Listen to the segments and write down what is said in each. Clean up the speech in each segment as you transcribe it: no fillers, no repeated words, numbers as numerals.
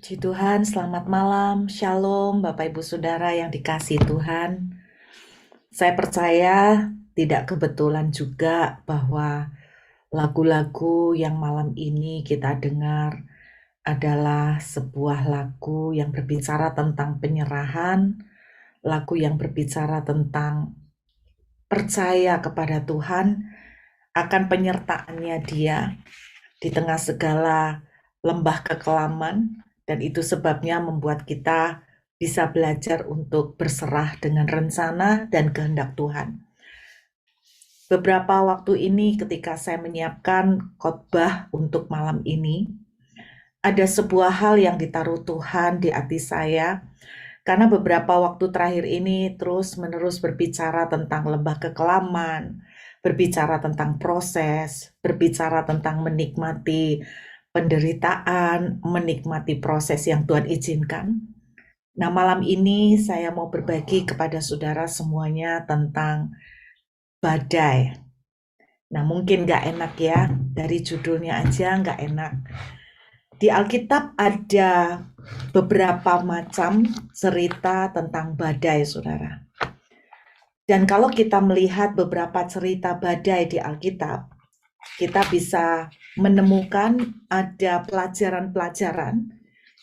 Puji Tuhan, selamat malam, shalom Bapak Ibu Saudara yang dikasihi Tuhan. Saya percaya tidak kebetulan juga bahwa lagu-lagu yang malam ini kita dengar adalah sebuah lagu yang berbicara tentang penyerahan, lagu yang berbicara tentang percaya kepada Tuhan akan penyertaannya Dia di tengah segala lembah kekelaman, dan itu sebabnya membuat kita bisa belajar untuk berserah dengan rencana dan kehendak Tuhan. Beberapa waktu ini ketika saya menyiapkan khotbah untuk malam ini, ada sebuah hal yang ditaruh Tuhan di hati saya, karena beberapa waktu terakhir ini terus-menerus berbicara tentang lembah kekelaman, berbicara tentang proses, berbicara tentang menikmati penderitaan, menikmati proses yang Tuhan izinkan. Nah, malam ini saya mau berbagi kepada saudara semuanya tentang badai. Nah, mungkin gak enak ya, dari judulnya aja gak enak. Di Alkitab ada beberapa macam cerita tentang badai, saudara. Dan kalau kita melihat beberapa cerita badai di Alkitab, kita bisa menemukan ada pelajaran-pelajaran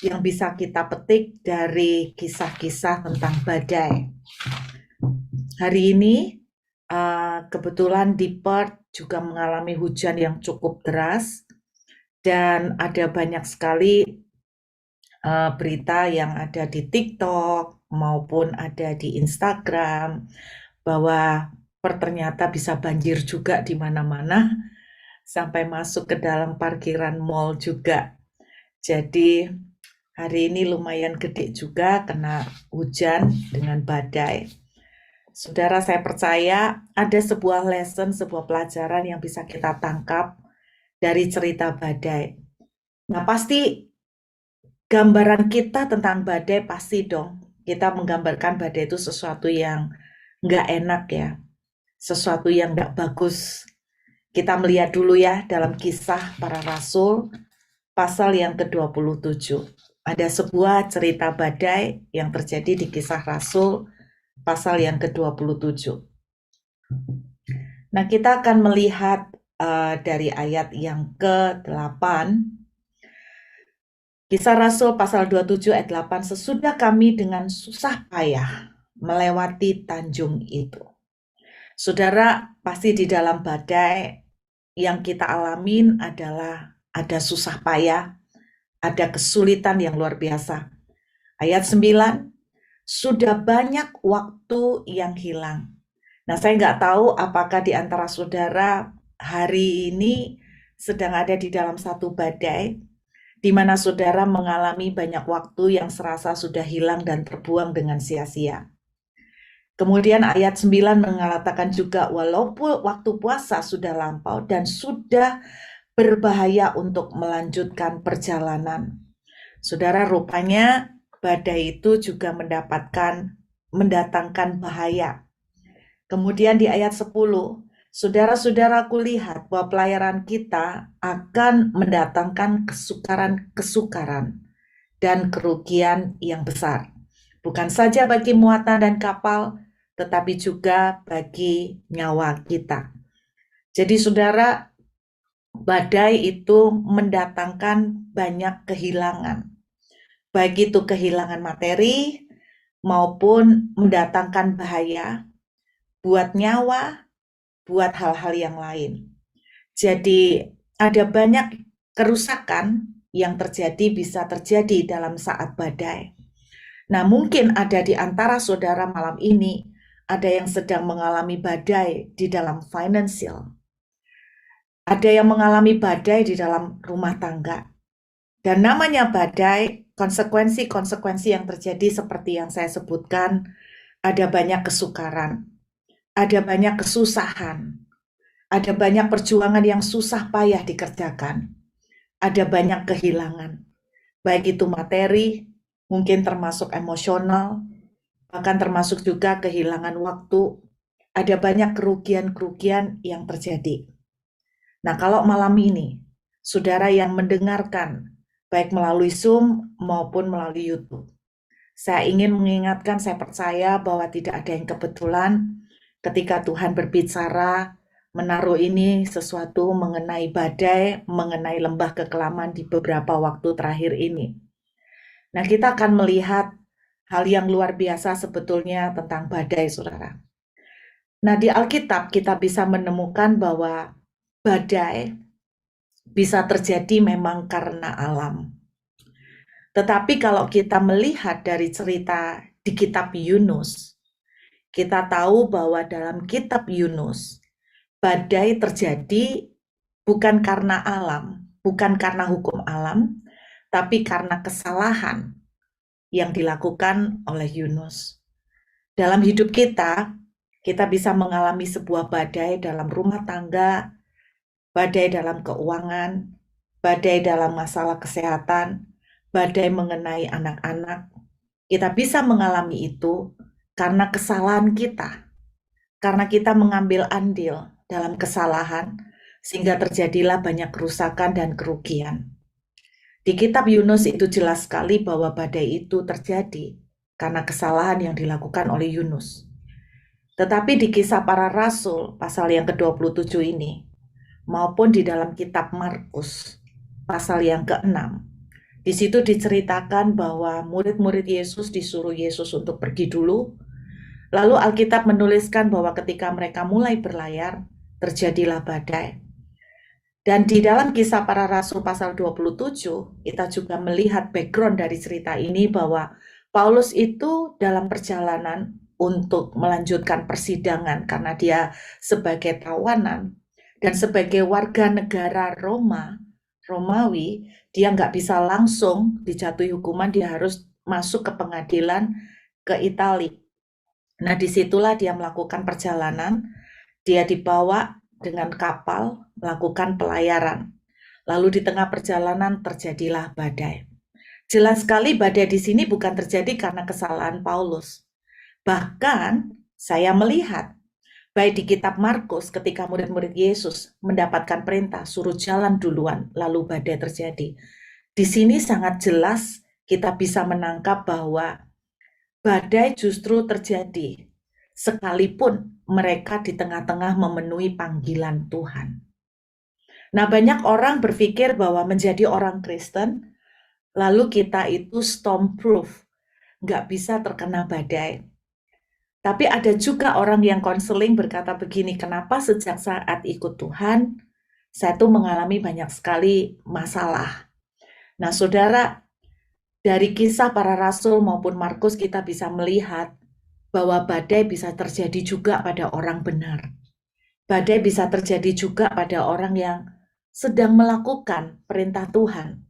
yang bisa kita petik dari kisah-kisah tentang badai. Hari ini kebetulan di Perth juga mengalami hujan yang cukup deras, dan ada banyak sekali berita yang ada di TikTok maupun ada di Instagram bahwa ternyata bisa banjir juga di mana-mana sampai masuk ke dalam parkiran mall juga. Jadi hari ini lumayan gede juga kena hujan dengan badai. Saudara, saya percaya ada sebuah lesson, sebuah pelajaran yang bisa kita tangkap dari cerita badai. Nah, pasti gambaran kita tentang badai pasti dong. Kita menggambarkan badai itu sesuatu yang nggak enak ya, sesuatu yang nggak bagus. Kita melihat dulu ya dalam Kisah Para Rasul pasal yang ke-27. Ada sebuah cerita badai yang terjadi di Kisah Rasul pasal yang ke-27. Nah, kita akan melihat dari ayat yang ke-8. Kisah Rasul pasal 27 ayat 8, sesudah kami dengan susah payah melewati tanjung itu. Saudara, pasti di dalam badai yang kita alamin adalah ada susah payah, ada kesulitan yang luar biasa. Ayat 9, sudah banyak waktu yang hilang. Nah, saya nggak tahu apakah di antara saudara hari ini sedang ada di dalam satu badai, di mana saudara mengalami banyak waktu yang serasa sudah hilang dan terbuang dengan sia-sia. Kemudian ayat 9 mengatakan juga, walaupun waktu puasa sudah lampau dan sudah berbahaya untuk melanjutkan perjalanan. Saudara, rupanya badai itu juga mendatangkan bahaya. Kemudian di ayat 10, saudara-saudaraku lihat bahwa pelayaran kita akan mendatangkan kesukaran dan kerugian yang besar. Bukan saja bagi muatan dan kapal, tetapi juga bagi nyawa kita. Jadi saudara, badai itu mendatangkan banyak kehilangan. Baik itu kehilangan materi maupun mendatangkan bahaya buat nyawa, buat hal-hal yang lain. Jadi ada banyak kerusakan yang bisa terjadi dalam saat badai. Nah, mungkin ada di antara saudara malam ini ada yang sedang mengalami badai di dalam financial. Ada yang mengalami badai di dalam rumah tangga. Dan namanya badai, konsekuensi-konsekuensi yang terjadi seperti yang saya sebutkan, ada banyak kesukaran, ada banyak kesusahan, ada banyak perjuangan yang susah payah dikerjakan, ada banyak kehilangan, baik itu materi, mungkin termasuk emosional, bahkan termasuk juga kehilangan waktu, ada banyak kerugian-kerugian yang terjadi. Nah, kalau malam ini, saudara yang mendengarkan baik melalui Zoom maupun melalui YouTube. Saya ingin mengingatkan, saya percaya bahwa tidak ada yang kebetulan ketika Tuhan berbicara, menaruh ini sesuatu mengenai badai, mengenai lembah kekelaman di beberapa waktu terakhir ini. Nah, kita akan melihat hal yang luar biasa sebetulnya tentang badai, saudara. Nah, di Alkitab kita bisa menemukan bahwa badai bisa terjadi memang karena alam. Tetapi kalau kita melihat dari cerita di kitab Yunus, kita tahu bahwa dalam kitab Yunus, badai terjadi bukan karena alam, bukan karena hukum alam, tapi karena kesalahan yang dilakukan oleh Yunus. Dalam hidup kita bisa mengalami sebuah badai dalam rumah tangga, badai dalam keuangan, badai dalam masalah kesehatan, badai mengenai anak-anak. Kita bisa mengalami itu karena kesalahan kita, karena kita mengambil andil dalam kesalahan, sehingga terjadilah banyak kerusakan dan kerugian. Di kitab Yunus itu jelas sekali bahwa badai itu terjadi karena kesalahan yang dilakukan oleh Yunus. Tetapi di Kisah Para Rasul pasal yang ke-27 ini, maupun di dalam kitab Markus pasal yang ke-6, di situ diceritakan bahwa murid-murid Yesus disuruh Yesus untuk pergi dulu. Lalu Alkitab menuliskan bahwa ketika mereka mulai berlayar, terjadilah badai. Dan di dalam Kisah Para Rasul pasal 27, kita juga melihat background dari cerita ini bahwa Paulus itu dalam perjalanan untuk melanjutkan persidangan karena dia sebagai tawanan dan sebagai warga negara Romawi, dia nggak bisa langsung dijatuhi hukuman, dia harus masuk ke pengadilan ke Italia. Nah, disitulah dia melakukan perjalanan, dia dibawa dengan kapal melakukan pelayaran. Lalu di tengah perjalanan terjadilah badai. Jelas sekali badai di sini bukan terjadi karena kesalahan Paulus. Bahkan saya melihat baik di kitab Markus ketika murid-murid Yesus mendapatkan perintah suruh jalan duluan lalu badai terjadi. Di sini sangat jelas kita bisa menangkap bahwa badai justru terjadi sekalipun mereka di tengah-tengah memenuhi panggilan Tuhan. Nah, banyak orang berpikir bahwa menjadi orang Kristen, lalu kita itu storm-proof, nggak bisa terkena badai. Tapi ada juga orang yang konseling berkata begini, kenapa sejak saat ikut Tuhan, saya tuh mengalami banyak sekali masalah. Nah, saudara, dari Kisah Para Rasul maupun Markus kita bisa melihat bahwa badai bisa terjadi juga pada orang benar. Badai bisa terjadi juga pada orang yang sedang melakukan perintah Tuhan,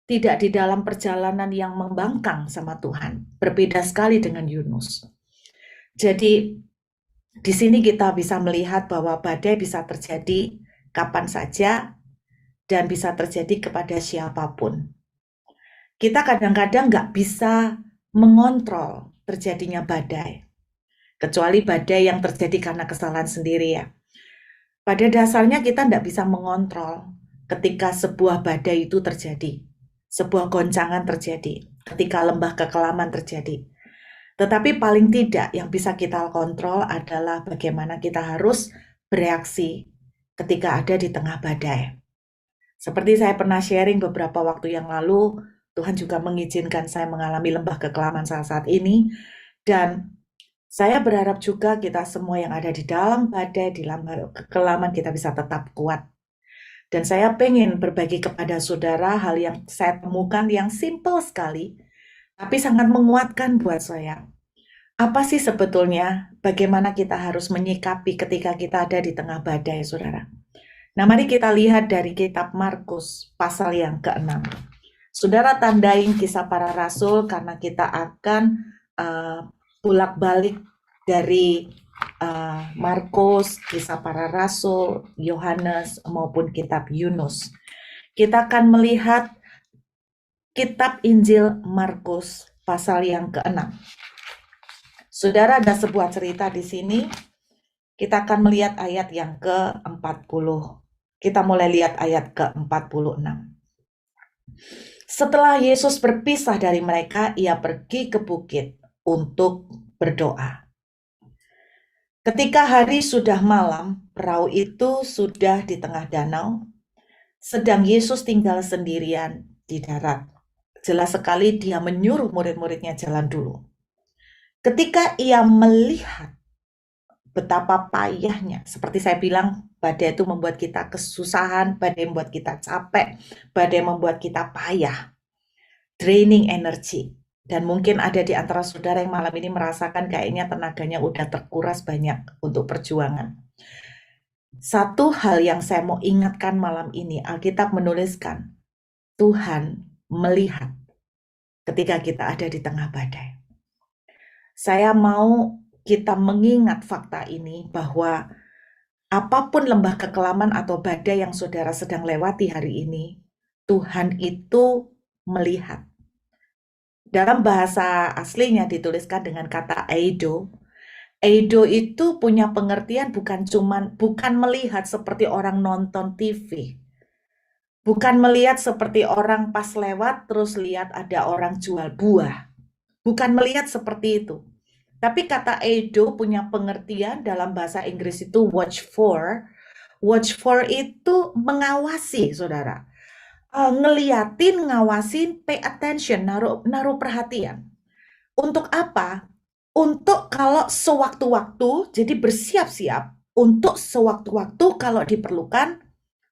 tidak di dalam perjalanan yang membangkang sama Tuhan. Berbeda sekali dengan Yunus. Jadi di sini kita bisa melihat bahwa badai bisa terjadi kapan saja dan bisa terjadi kepada siapapun. Kita kadang-kadang nggak bisa mengontrol terjadinya badai, kecuali badai yang terjadi karena kesalahan sendiri ya. Pada dasarnya kita tidak bisa mengontrol ketika sebuah badai itu terjadi, sebuah goncangan terjadi, ketika lembah kekelaman terjadi. Tetapi paling tidak yang bisa kita kontrol adalah bagaimana kita harus bereaksi ketika ada di tengah badai. Seperti saya pernah sharing beberapa waktu yang lalu, Tuhan juga mengizinkan saya mengalami lembah kekelaman saat ini, dan saya berharap juga kita semua yang ada di dalam badai, di dalam kekelaman, kita bisa tetap kuat. Dan saya pengen berbagi kepada saudara hal yang saya temukan yang simple sekali, tapi sangat menguatkan buat saya. Apa sih sebetulnya bagaimana kita harus menyikapi ketika kita ada di tengah badai, saudara? Nah, mari kita lihat dari kitab Markus pasal yang ke-6. Saudara tandain Kisah Para Rasul karena kita akan bolak-balik dari Markus, Kisah Para Rasul, Yohanes, maupun kitab Yunus. Kita akan melihat kitab Injil Markus pasal yang ke-6. Saudara, ada sebuah cerita di sini. Kita akan melihat ayat yang ke-40. Kita mulai lihat ayat ke-46. Setelah Yesus berpisah dari mereka, ia pergi ke bukit untuk berdoa. Ketika hari sudah malam, perahu itu sudah di tengah danau, sedang Yesus tinggal sendirian di darat. Jelas sekali dia menyuruh murid-muridnya jalan dulu. Ketika ia melihat betapa payahnya, seperti saya bilang, badai itu membuat kita kesusahan, badai membuat kita capek, badai membuat kita payah, draining energy. Dan mungkin ada di antara saudara yang malam ini merasakan kayaknya tenaganya udah terkuras banyak untuk perjuangan. Satu hal yang saya mau ingatkan malam ini, Alkitab menuliskan, Tuhan melihat ketika kita ada di tengah badai. Saya mau kita mengingat fakta ini bahwa apapun lembah kekelaman atau badai yang saudara sedang lewati hari ini, Tuhan itu melihat. Dalam bahasa aslinya dituliskan dengan kata eido. Eido itu punya pengertian bukan melihat seperti orang nonton TV. Bukan melihat seperti orang pas lewat terus lihat ada orang jual buah. Bukan melihat seperti itu. Tapi kata eido punya pengertian dalam bahasa Inggris itu watch for. Watch for itu mengawasi, saudara. Ngeliatin, ngawasin, pay attention, naruh perhatian. Untuk apa? Untuk kalau sewaktu-waktu, jadi bersiap-siap untuk sewaktu-waktu kalau diperlukan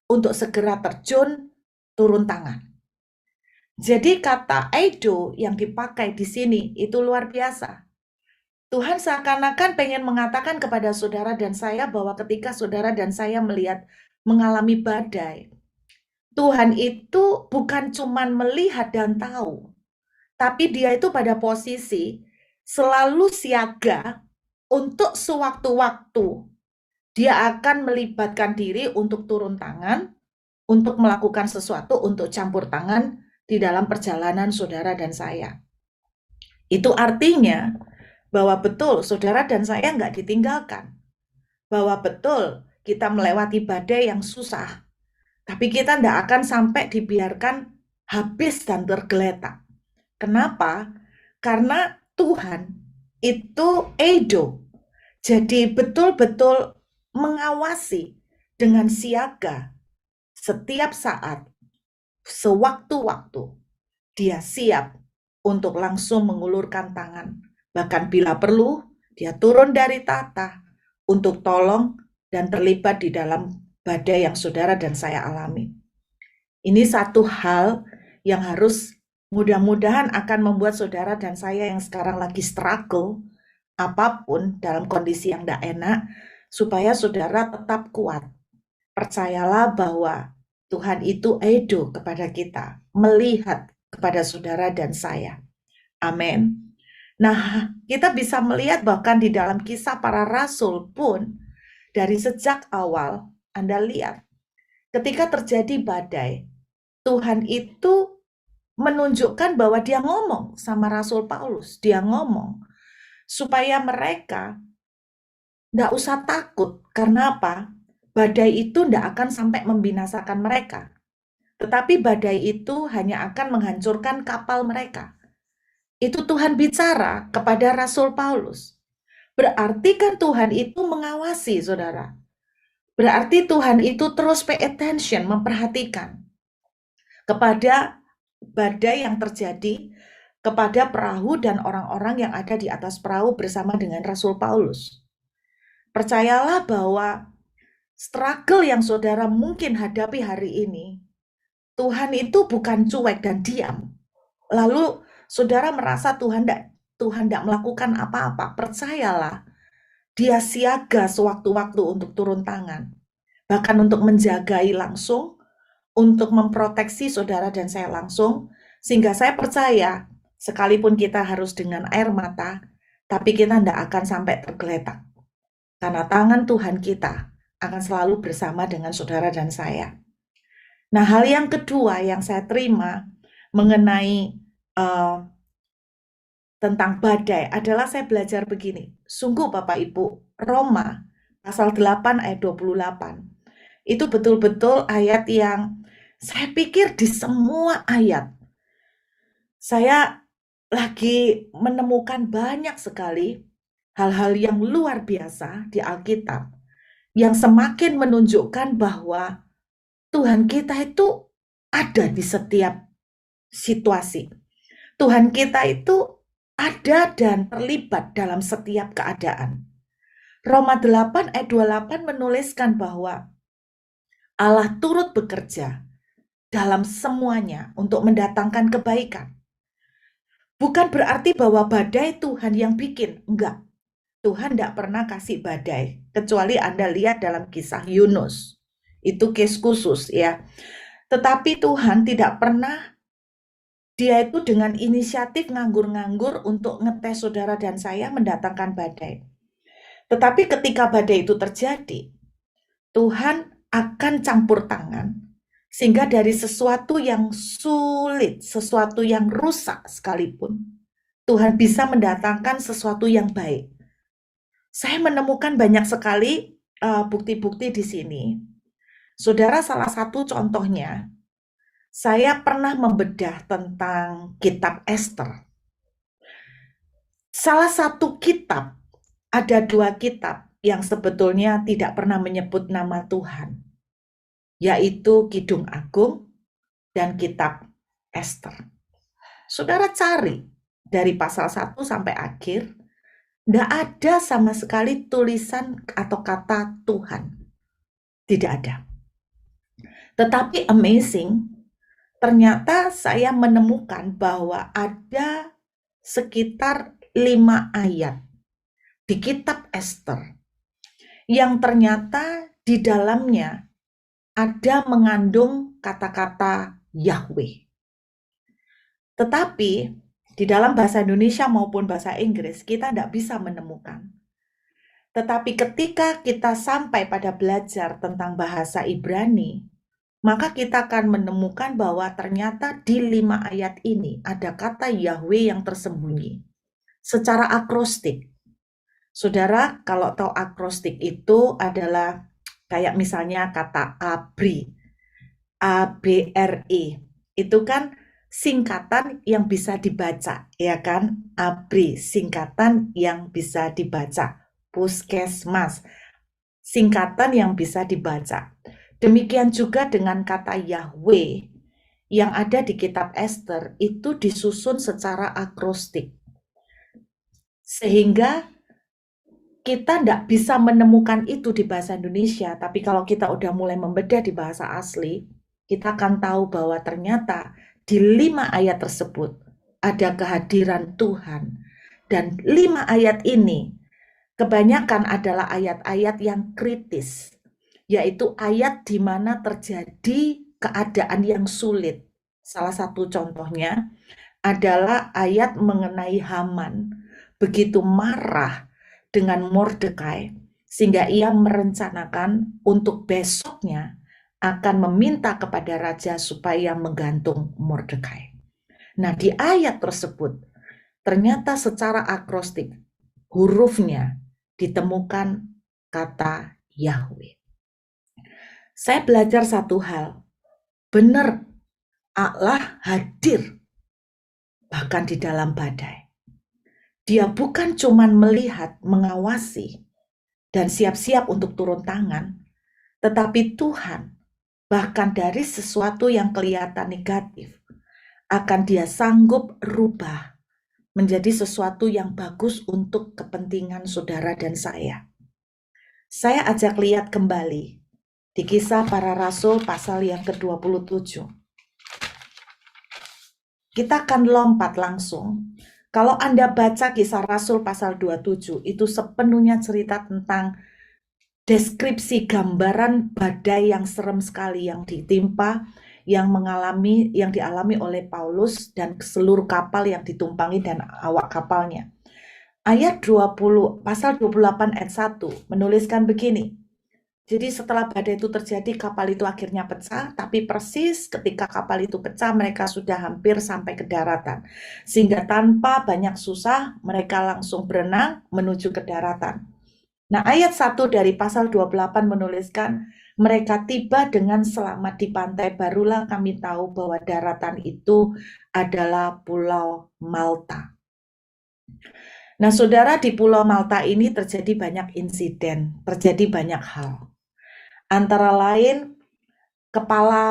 untuk segera terjun turun tangan. Jadi kata eido yang dipakai di sini itu luar biasa. Tuhan seakan-akan pengen mengatakan kepada saudara dan saya bahwa ketika saudara dan saya mengalami badai, Tuhan itu bukan cuman melihat dan tahu, tapi dia itu pada posisi selalu siaga untuk sewaktu-waktu. Dia akan melibatkan diri untuk turun tangan, untuk melakukan sesuatu, untuk campur tangan di dalam perjalanan saudara dan saya. Itu artinya bahwa betul saudara dan saya nggak ditinggalkan. Bahwa betul kita melewati badai yang susah. Tapi kita tidak akan sampai dibiarkan habis dan tergeletak. Kenapa? Karena Tuhan itu eido. Jadi betul-betul mengawasi dengan siaga setiap saat, sewaktu-waktu. Dia siap untuk langsung mengulurkan tangan. Bahkan bila perlu, dia turun dari tahta untuk tolong dan terlibat di dalam badai yang saudara dan saya alami. Ini satu hal yang harus mudah-mudahan akan membuat saudara dan saya yang sekarang lagi struggle, apapun dalam kondisi yang tidak enak, supaya saudara tetap kuat. Percayalah bahwa Tuhan itu eido kepada kita, melihat kepada saudara dan saya. Amin. Nah, kita bisa melihat bahkan di dalam kisah para rasul pun, dari sejak awal, Anda lihat, ketika terjadi badai, Tuhan itu menunjukkan bahwa dia ngomong sama Rasul Paulus. Dia ngomong supaya mereka tidak usah takut. Karena apa? Badai itu tidak akan sampai membinasakan mereka. Tetapi badai itu hanya akan menghancurkan kapal mereka. Itu Tuhan bicara kepada Rasul Paulus. Berarti kan Tuhan itu mengawasi, saudara. Berarti Tuhan itu terus pay attention, memperhatikan kepada badai yang terjadi kepada perahu dan orang-orang yang ada di atas perahu bersama dengan Rasul Paulus. Percayalah bahwa struggle yang saudara mungkin hadapi hari ini, Tuhan itu bukan cuek dan diam. Lalu saudara merasa Tuhan tidak melakukan apa-apa. Percayalah, dia siaga sewaktu-waktu untuk turun tangan. Bahkan untuk menjagai langsung, untuk memproteksi saudara dan saya langsung, sehingga saya percaya, sekalipun kita harus dengan air mata, tapi kita tidak akan sampai tergeletak. Karena tangan Tuhan kita akan selalu bersama dengan saudara dan saya. Nah, hal yang kedua yang saya terima mengenai tentang badai adalah saya belajar begini. Sungguh Bapak Ibu, Roma pasal 8 ayat 28. Itu betul-betul ayat yang Saya pikir di semua ayat, saya lagi menemukan banyak sekali hal-hal yang luar biasa di Alkitab yang semakin menunjukkan bahwa Tuhan kita itu ada di setiap situasi. Tuhan kita itu ada dan terlibat dalam setiap keadaan. Roma 8 ayat 28 menuliskan bahwa Allah turut bekerja dalam semuanya untuk mendatangkan kebaikan. Bukan berarti bahwa badai Tuhan yang bikin, enggak. Tuhan tidak pernah kasih badai, kecuali Anda lihat dalam kisah Yunus. Itu case khusus ya. Tetapi Tuhan tidak pernah, dia itu dengan inisiatif nganggur-nganggur untuk ngetes saudara dan saya mendatangkan badai. Tetapi ketika badai itu terjadi, Tuhan akan campur tangan, sehingga dari sesuatu yang sulit, sesuatu yang rusak sekalipun, Tuhan bisa mendatangkan sesuatu yang baik. Saya menemukan banyak sekali bukti-bukti di sini. Saudara, salah satu contohnya, saya pernah membedah tentang kitab Esther. Salah satu kitab, ada dua kitab yang sebetulnya tidak pernah menyebut nama Tuhan, yaitu Kidung Agung dan kitab Esther. Saudara cari dari pasal 1 sampai akhir, tidak ada sama sekali tulisan atau kata Tuhan. Tidak ada. Tetapi amazing, ternyata saya menemukan bahwa ada sekitar 5 ayat di kitab Esther yang ternyata di dalamnya ada mengandung kata-kata Yahweh. Tetapi di dalam bahasa Indonesia maupun bahasa Inggris kita tidak bisa menemukan. Tetapi ketika kita sampai pada belajar tentang bahasa Ibrani, maka kita akan menemukan bahwa ternyata di 5 ayat ini ada kata Yahweh yang tersembunyi secara akrostik. Saudara, kalau tahu akrostik itu adalah kayak misalnya kata ABRI, ABRI, itu kan singkatan yang bisa dibaca, ya kan? ABRI, singkatan yang bisa dibaca. Puskesmas, singkatan yang bisa dibaca. Demikian juga dengan kata Yahweh yang ada di kitab Esther itu disusun secara akrostik. Sehingga kita tidak bisa menemukan itu di bahasa Indonesia, tapi kalau kita udah mulai membedah di bahasa asli, kita akan tahu bahwa ternyata di 5 ayat tersebut ada kehadiran Tuhan. Dan 5 ayat ini kebanyakan adalah ayat-ayat yang kritis, yaitu ayat di mana terjadi keadaan yang sulit. Salah satu contohnya adalah ayat mengenai Haman, begitu marah dengan Mordekai, sehingga ia merencanakan untuk besoknya akan meminta kepada raja supaya menggantung Mordekai. Nah, di ayat tersebut, ternyata secara akrostik, hurufnya ditemukan kata Yahweh. Saya belajar satu hal, benar Allah hadir bahkan di dalam badai. Dia bukan cuma melihat, mengawasi, dan siap-siap untuk turun tangan, tetapi Tuhan bahkan dari sesuatu yang kelihatan negatif akan dia sanggup rubah menjadi sesuatu yang bagus untuk kepentingan saudara dan saya. Saya ajak lihat kembali di Kisah Para Rasul pasal yang ke-27. Kita akan lompat langsung. Kalau Anda baca Kisah Rasul pasal 27, itu sepenuhnya cerita tentang deskripsi gambaran badai yang serem sekali yang ditimpa, yang dialami oleh Paulus dan seluruh kapal yang ditumpangi dan awak kapalnya. Ayat 20, pasal 28 ayat 1 menuliskan begini. Jadi setelah badai itu terjadi, kapal itu akhirnya pecah, tapi persis ketika kapal itu pecah, mereka sudah hampir sampai ke daratan. Sehingga tanpa banyak susah, mereka langsung berenang menuju ke daratan. Nah, ayat 1 dari pasal 28 menuliskan, Mereka tiba dengan selamat di pantai, barulah kami tahu bahwa daratan itu adalah Pulau Malta. Nah, saudara, di Pulau Malta ini terjadi banyak insiden, terjadi banyak hal. Antara lain,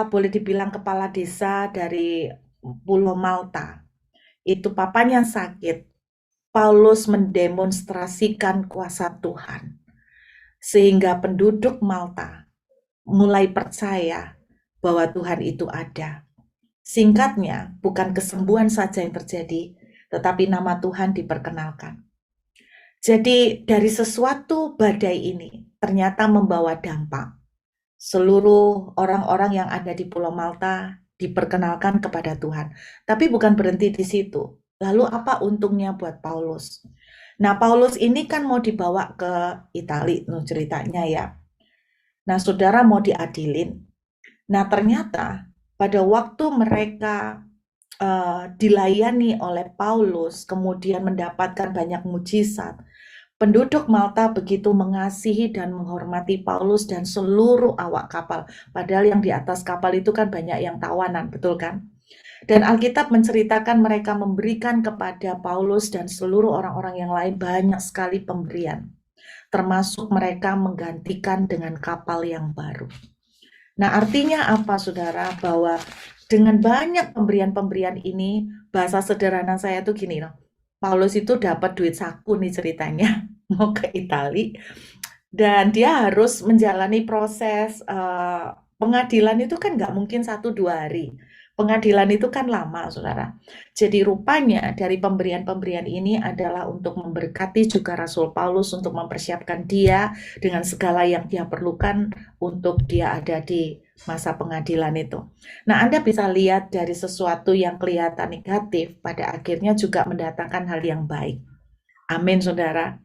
boleh dibilang kepala desa dari Pulau Malta, itu papanya sakit. Paulus mendemonstrasikan kuasa Tuhan, sehingga penduduk Malta mulai percaya bahwa Tuhan itu ada. Singkatnya, bukan kesembuhan saja yang terjadi, tetapi nama Tuhan diperkenalkan. Jadi dari sesuatu badai ini ternyata membawa dampak. Seluruh orang-orang yang ada di Pulau Malta diperkenalkan kepada Tuhan. Tapi bukan berhenti di situ. Lalu apa untungnya buat Paulus? Nah, Paulus ini kan mau dibawa ke Italia, ceritanya ya. Nah, saudara mau diadilin. Nah, ternyata pada waktu mereka dilayani oleh Paulus, kemudian mendapatkan banyak mujizat, penduduk Malta begitu mengasihi dan menghormati Paulus dan seluruh awak kapal. Padahal yang di atas kapal itu kan banyak yang tawanan, betul kan? Dan Alkitab menceritakan mereka memberikan kepada Paulus dan seluruh orang-orang yang lain banyak sekali pemberian. Termasuk mereka menggantikan dengan kapal yang baru. Nah, artinya apa, saudara? Bahwa dengan banyak pemberian-pemberian ini, bahasa sederhana saya tuh gini loh. Paulus itu dapat duit saku nih ceritanya, mau ke Italia. Dan dia harus menjalani proses pengadilan itu kan nggak mungkin 1-2 hari. Pengadilan itu kan lama, saudara. Jadi rupanya dari pemberian-pemberian ini adalah untuk memberkati juga Rasul Paulus untuk mempersiapkan dia dengan segala yang dia perlukan untuk dia ada di masa pengadilan itu. Nah, Anda bisa lihat dari sesuatu yang kelihatan negatif pada akhirnya juga mendatangkan hal yang baik. Amin, saudara.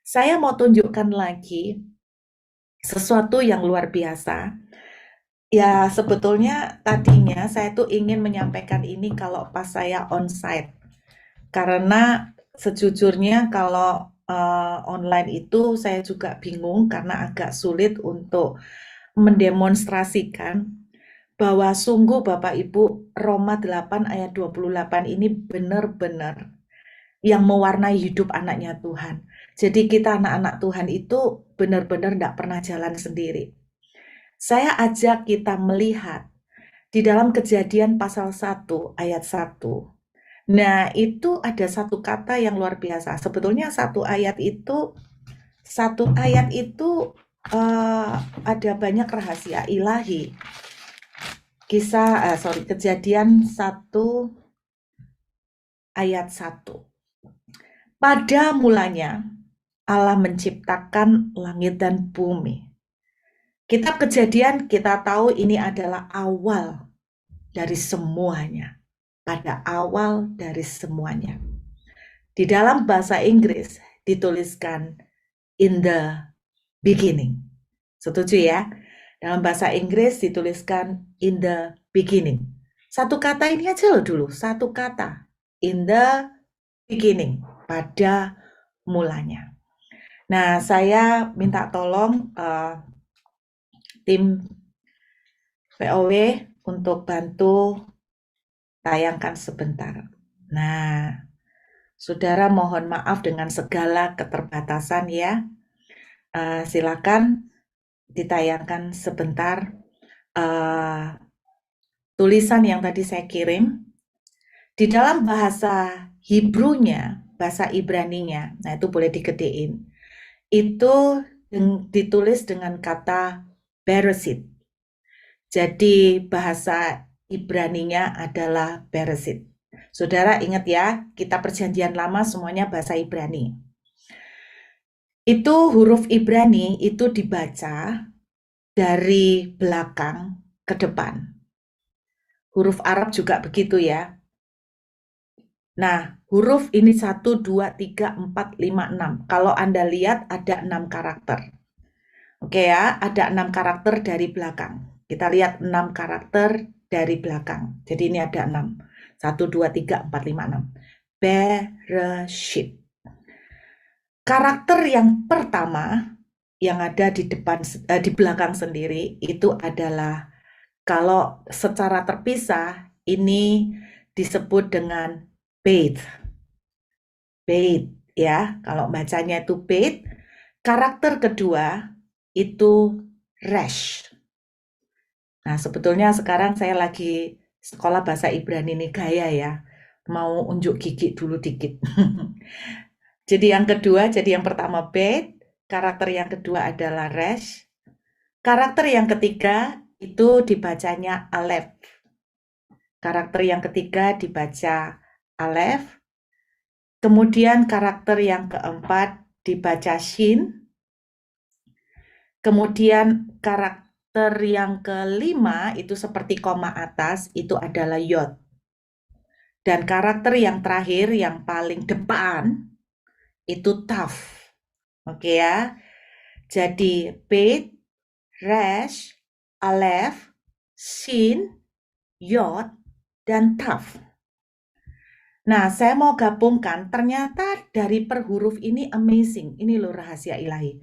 Saya mau tunjukkan lagi sesuatu yang luar biasa. Ya, sebetulnya tadinya saya tuh ingin menyampaikan ini kalau pas saya onsite. Karena sejujurnya kalau online itu saya juga bingung karena agak sulit untuk mendemonstrasikan bahwa sungguh Bapak Ibu Roma 8 ayat 28 ini benar-benar yang mewarnai hidup anaknya Tuhan. Jadi kita anak-anak Tuhan itu benar-benar tidak pernah jalan sendiri. Saya ajak kita melihat di dalam Kejadian pasal 1 ayat 1. Nah, itu ada satu kata yang luar biasa. Sebetulnya satu ayat itu ada banyak rahasia ilahi. Kejadian 1 ayat 1. Pada mulanya Allah menciptakan langit dan bumi. Kitab Kejadian kita tahu ini adalah awal dari semuanya. Pada awal dari semuanya. Di dalam bahasa Inggris dituliskan in the beginning. Setuju ya? Dalam bahasa Inggris dituliskan in the beginning. Satu kata ini aja loh dulu, satu kata. In the beginning, pada mulanya. Nah, saya minta tolong tim POW untuk bantu tayangkan sebentar. Nah, saudara mohon maaf dengan segala keterbatasan ya. Silakan ditayangkan sebentar tulisan yang tadi saya kirim. Di dalam bahasa Hebrew-nya, bahasa Ibrani-nya, nah itu boleh digedein. Itu ditulis dengan kata Bereshit. Jadi bahasa Ibrani-nya adalah Bereshit. Saudara ingat ya, kita perjanjian lama semuanya bahasa Ibrani. Itu huruf Ibrani itu dibaca dari belakang ke depan. Huruf Arab juga begitu ya. Nah, huruf ini 1, 2, 3, 4, 5, 6. Kalau Anda lihat ada 6 karakter. Oke ya, ada 6 karakter dari belakang. Kita lihat 6 karakter dari belakang. Jadi ini ada 6. 1, 2, 3, 4, 5, 6. Bereshit. Karakter yang pertama yang ada di belakang sendiri itu adalah, kalau secara terpisah ini disebut dengan bait. Bait ya, kalau bacanya itu bait. Karakter kedua itu resh. Nah, sebetulnya sekarang saya lagi sekolah bahasa Ibrani nih gaya ya. Mau unjuk gigi dulu dikit. Jadi yang pertama bait, karakter yang kedua adalah resh. Karakter yang ketiga itu dibacanya aleph. Karakter yang ketiga dibaca aleph. Kemudian karakter yang keempat dibaca shin. Kemudian karakter yang kelima itu seperti koma atas, itu adalah yod. Dan karakter yang terakhir, yang paling depan, itu taf. Oke ya. Jadi beit, resh, aleph, shin, yod, dan taf. Nah, saya mau gabungkan, ternyata dari per huruf ini amazing. Ini loh rahasia ilahi.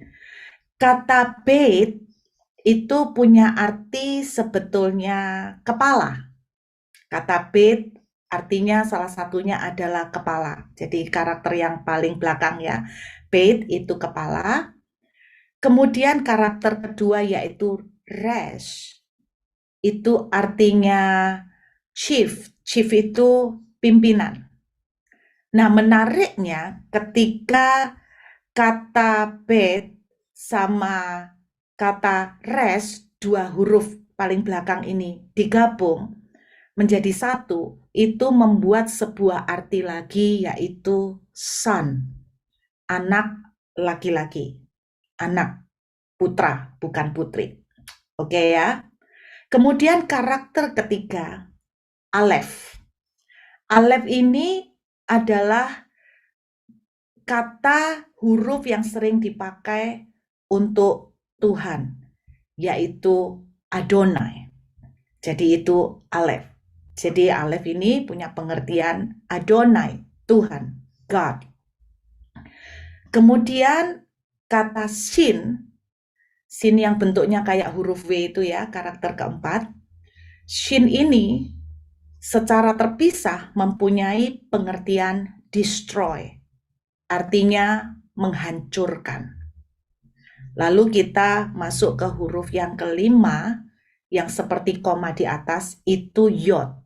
Kata beit itu punya arti sebetulnya kepala. Kata beit artinya salah satunya adalah kepala. Jadi karakter yang paling belakang ya. Beit itu kepala. Kemudian karakter kedua yaitu resh. Itu artinya chief. Chief itu pimpinan. Nah, menariknya ketika kata beit sama kata resh, dua huruf paling belakang ini digabung menjadi satu, itu membuat sebuah arti lagi, yaitu son, anak laki-laki, anak, putra, bukan putri. Oke ya. Kemudian karakter ketiga, aleph. Aleph ini adalah kata huruf yang sering dipakai untuk Tuhan, yaitu Adonai. Jadi itu aleph. Jadi aleph ini punya pengertian Adonai, Tuhan, God. Kemudian kata shin yang bentuknya kayak huruf W itu ya, karakter keempat. Shin ini secara terpisah mempunyai pengertian destroy, artinya menghancurkan. Lalu kita masuk ke huruf yang kelima, yang seperti koma di atas, itu yod.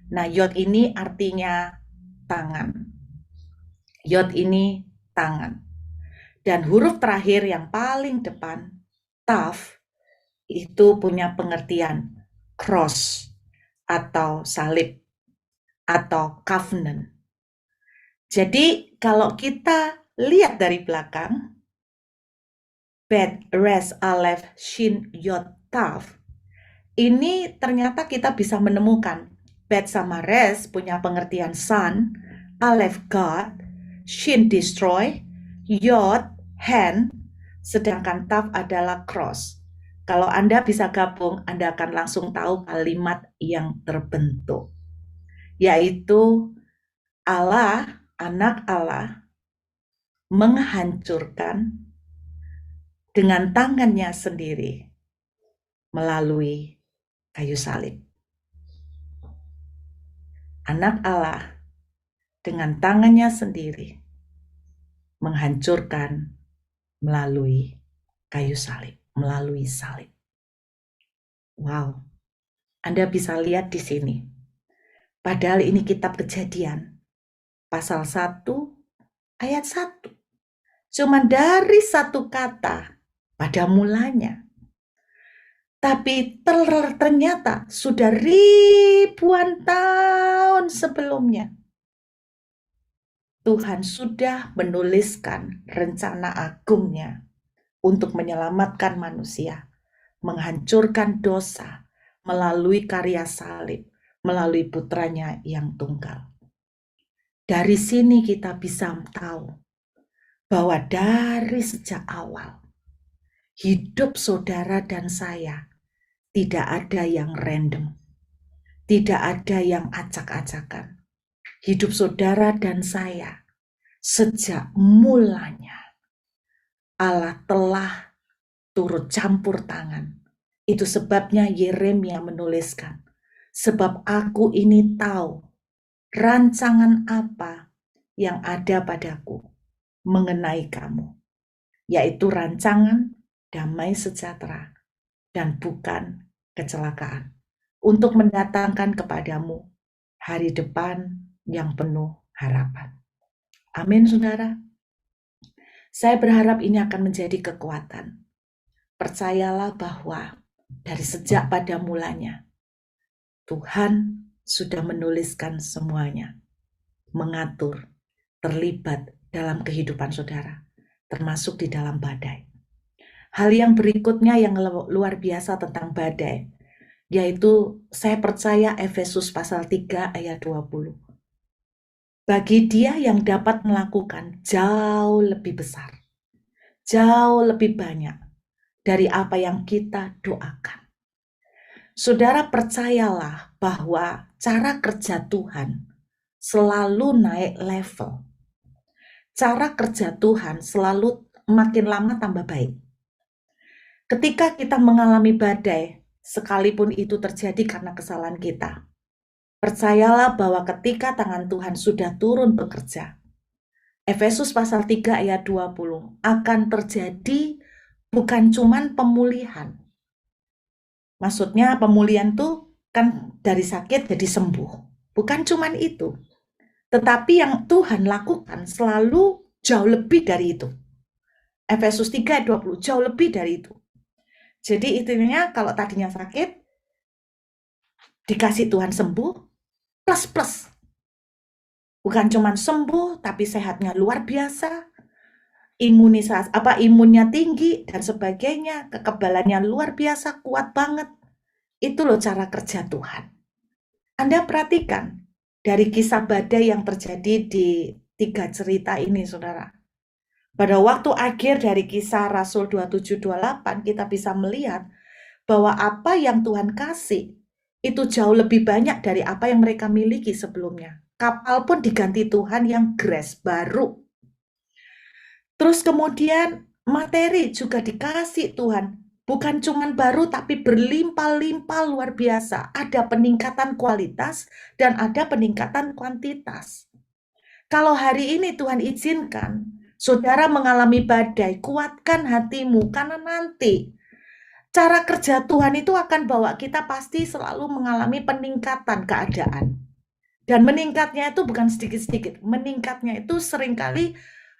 Nah, yod ini artinya tangan. Yod ini tangan. Dan huruf terakhir yang paling depan, taf, itu punya pengertian cross atau salib atau covenant. Jadi kalau kita lihat dari belakang, bet, res, aleph, shin, yod, taf, ini ternyata kita bisa menemukan bet sama res punya pengertian sun, aleph God, shin destroy, yod hand, sedangkan taf adalah cross. Kalau Anda bisa gabung, Anda akan langsung tahu kalimat yang terbentuk, yaitu Allah, anak Allah, menghancurkan dengan tangannya sendiri melalui kayu salib. Anak Allah dengan tangannya sendiri menghancurkan melalui kayu salib, melalui salib. Wow, Anda bisa lihat di sini. Padahal ini kitab Kejadian, pasal 1, ayat 1. Cuma dari satu kata pada mulanya. Tapi ternyata sudah ribuan tahun sebelumnya Tuhan sudah menuliskan rencana agungnya untuk menyelamatkan manusia, menghancurkan dosa melalui karya salib, melalui putranya yang tunggal. Dari sini kita bisa tahu bahwa dari sejak awal, hidup saudara dan saya tidak ada yang random, tidak ada yang acak-acakan. Hidup saudara dan saya sejak mulanya Allah telah turut campur tangan. Itu sebabnya Yeremia menuliskan, sebab aku ini tahu rancangan apa yang ada padaku mengenai kamu, yaitu rancangan damai sejahtera dan bukan kecelakaan, untuk mendatangkan kepadamu hari depan yang penuh harapan. Amin, saudara. Saya berharap ini akan menjadi kekuatan. Percayalah bahwa dari sejak pada mulanya, Tuhan sudah menuliskan semuanya, mengatur, terlibat dalam kehidupan saudara, termasuk di dalam badai. Hal yang berikutnya yang luar biasa tentang badai, yaitu saya percaya Efesus pasal 3 ayat 20. Bagi dia yang dapat melakukan jauh lebih besar, jauh lebih banyak dari apa yang kita doakan. Saudara percayalah bahwa cara kerja Tuhan selalu naik level. Cara kerja Tuhan selalu makin lama tambah baik. Ketika kita mengalami badai, sekalipun itu terjadi karena kesalahan kita, percayalah bahwa ketika tangan Tuhan sudah turun bekerja, Efesus pasal 3 ayat 20 akan terjadi bukan cuman pemulihan. Maksudnya pemulihan tuh kan dari sakit jadi sembuh. Bukan cuman itu. Tetapi yang Tuhan lakukan selalu jauh lebih dari itu. Efesus 3 ayat 20 jauh lebih dari itu. Jadi intinya kalau tadinya sakit, dikasih Tuhan sembuh, plus. Bukan cuma sembuh, tapi sehatnya luar biasa, imunnya tinggi, dan sebagainya, kekebalannya luar biasa, kuat banget. Itu loh cara kerja Tuhan. Anda perhatikan, dari kisah badai yang terjadi di 3 cerita ini, saudara. Pada waktu akhir dari kisah Rasul 27-28, kita bisa melihat bahwa apa yang Tuhan kasih, itu jauh lebih banyak dari apa yang mereka miliki sebelumnya. Kapal pun diganti Tuhan yang grace baru. Terus kemudian materi juga dikasih Tuhan. Bukan cuma baru tapi berlimpah-limpah luar biasa. Ada peningkatan kualitas dan ada peningkatan kuantitas. Kalau hari ini Tuhan izinkan, saudara mengalami badai, kuatkan hatimu karena nanti cara kerja Tuhan itu akan bawa kita pasti selalu mengalami peningkatan keadaan. Dan meningkatnya itu bukan sedikit-sedikit, meningkatnya itu seringkali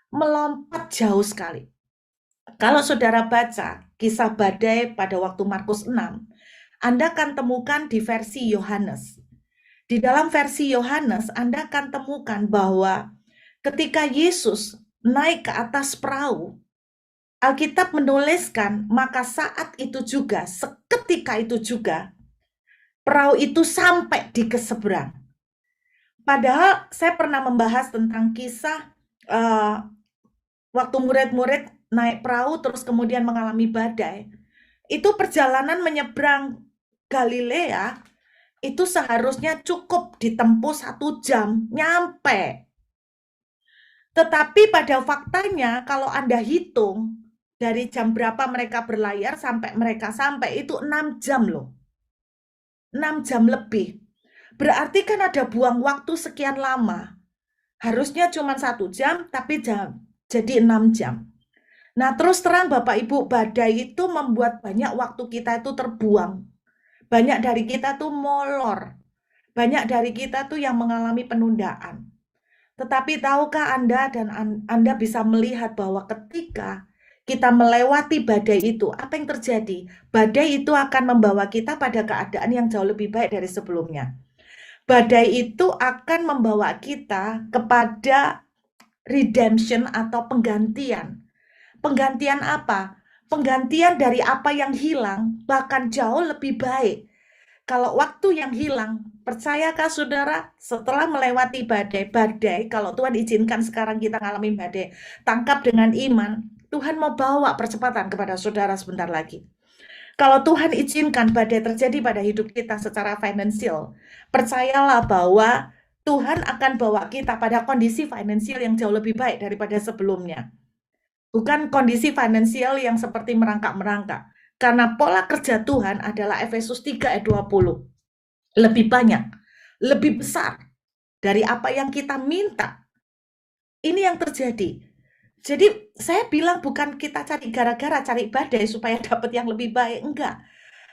melompat jauh sekali. Kalau saudara baca kisah badai pada waktu Markus 6, Anda akan temukan di versi Yohanes. Di dalam versi Yohanes, Anda akan temukan bahwa ketika Yesus naik ke atas perahu, Alkitab menuliskan, maka saat itu juga, seketika itu juga, perahu itu sampai di keseberang. Padahal saya pernah membahas tentang kisah waktu murid-murid naik perahu terus kemudian mengalami badai. Itu perjalanan menyeberang Galilea itu seharusnya cukup ditempuh 1 jam, nyampe. Tetapi pada faktanya kalau Anda hitung, dari jam berapa mereka berlayar sampai mereka sampai itu 6 jam loh. 6 jam lebih. Berarti kan ada buang waktu sekian lama. Harusnya cuma 1 jam, tapi jadi 6 jam. Nah terus terang Bapak Ibu, badai itu membuat banyak waktu kita itu terbuang. Banyak dari kita tuh molor. Banyak dari kita tuh yang mengalami penundaan. Tetapi tahukah Anda dan Anda bisa melihat bahwa ketika kita melewati badai itu, apa yang terjadi? Badai itu akan membawa kita pada keadaan yang jauh lebih baik dari sebelumnya. Badai itu akan membawa kita kepada redemption atau penggantian. Penggantian apa? Penggantian dari apa yang hilang, bahkan jauh lebih baik. Kalau waktu yang hilang, percayakah saudara, setelah melewati badai, kalau Tuhan izinkan sekarang kita ngalamin badai, tangkap dengan iman, Tuhan mau bawa percepatan kepada saudara sebentar lagi. Kalau Tuhan izinkan badai terjadi pada hidup kita secara finansial, percayalah bahwa Tuhan akan bawa kita pada kondisi finansial yang jauh lebih baik daripada sebelumnya. bukan kondisi finansial yang seperti merangkak-merangkak. Karena pola kerja Tuhan adalah Efesus 3 ayat 20. Lebih banyak, lebih besar dari apa yang kita minta. Ini yang terjadi. Jadi saya bilang bukan kita cari gara-gara, cari badai supaya dapat yang lebih baik. Enggak.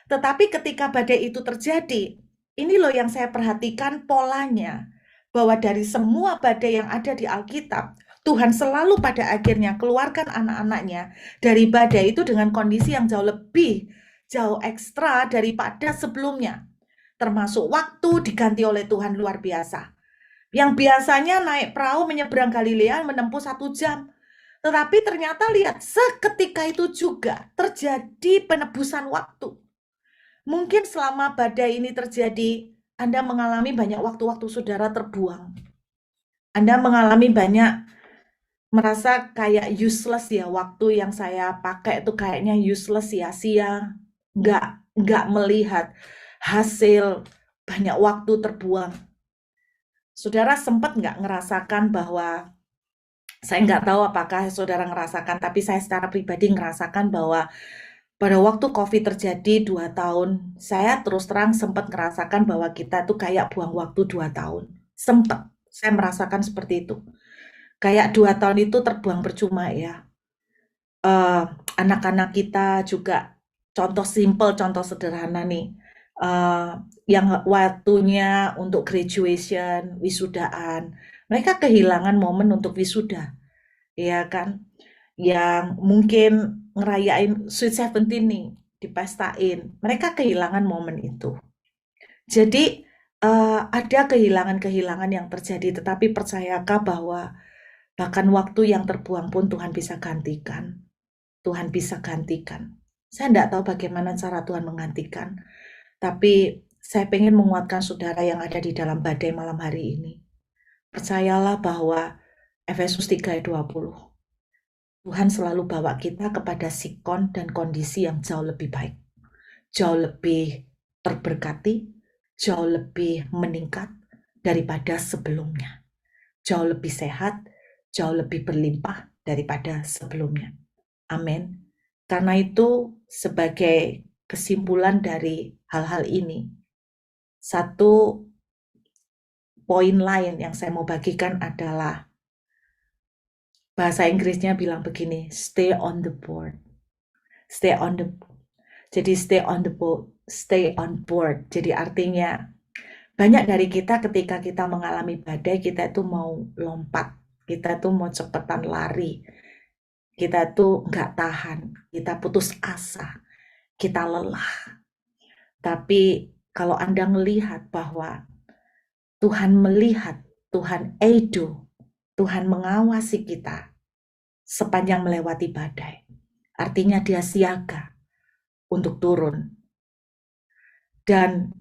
Tetapi ketika badai itu terjadi, ini loh yang saya perhatikan polanya. Bahwa dari semua badai yang ada di Alkitab, Tuhan selalu pada akhirnya keluarkan anak-anaknya dari badai itu dengan kondisi yang jauh ekstra daripada sebelumnya. Termasuk waktu diganti oleh Tuhan luar biasa. Yang biasanya naik perahu menyeberang Galilea menempuh 1 jam. Tetapi ternyata lihat, seketika itu juga terjadi penebusan waktu. Mungkin selama badai ini terjadi, Anda mengalami banyak waktu-waktu saudara terbuang. Anda mengalami banyak merasa kayak useless ya, waktu yang saya pakai itu kayaknya useless, sia-sia, nggak melihat hasil, banyak waktu terbuang. Saudara sempat nggak ngerasakan bahwa, saya nggak tahu apakah saudara ngerasakan, tapi saya secara pribadi ngerasakan bahwa pada waktu COVID terjadi 2 tahun, saya terus terang sempat ngerasakan bahwa kita tuh kayak buang waktu 2 tahun. Sempat, saya merasakan seperti itu. Kayak 2 tahun itu terbuang percuma ya. Anak-anak kita juga, contoh simple, contoh sederhana nih. Yang waktunya untuk graduation, wisudaan, mereka kehilangan momen untuk wisuda, ya kan? Yang mungkin ngerayain Sweet Seventeen nih, dipestain, mereka kehilangan momen itu. Jadi ada kehilangan-kehilangan yang terjadi, tetapi percayakah bahwa bahkan waktu yang terbuang pun Tuhan bisa gantikan. Tuhan bisa gantikan. Saya tidak tahu bagaimana cara Tuhan menggantikan, tapi saya ingin menguatkan saudara yang ada di dalam badai malam hari ini. Percayalah bahwa Efesus 3 ayat 20. Tuhan selalu bawa kita kepada sikon dan kondisi yang jauh lebih baik. Jauh lebih terberkati, jauh lebih meningkat daripada sebelumnya. Jauh lebih sehat, jauh lebih berlimpah daripada sebelumnya. Amin. Karena itu sebagai kesimpulan dari hal-hal ini, satu poin lain yang saya mau bagikan adalah bahasa Inggrisnya bilang begini, stay on the board. Stay on the board. Jadi stay on the boat, stay on board. Jadi artinya banyak dari kita ketika kita mengalami badai, kita itu mau lompat, kita itu mau cepetan lari, kita tuh nggak tahan, kita putus asa, kita lelah. Tapi kalau Anda melihat bahwa Tuhan melihat, Tuhan edo, Tuhan mengawasi kita sepanjang melewati badai. Artinya dia siaga untuk turun. Dan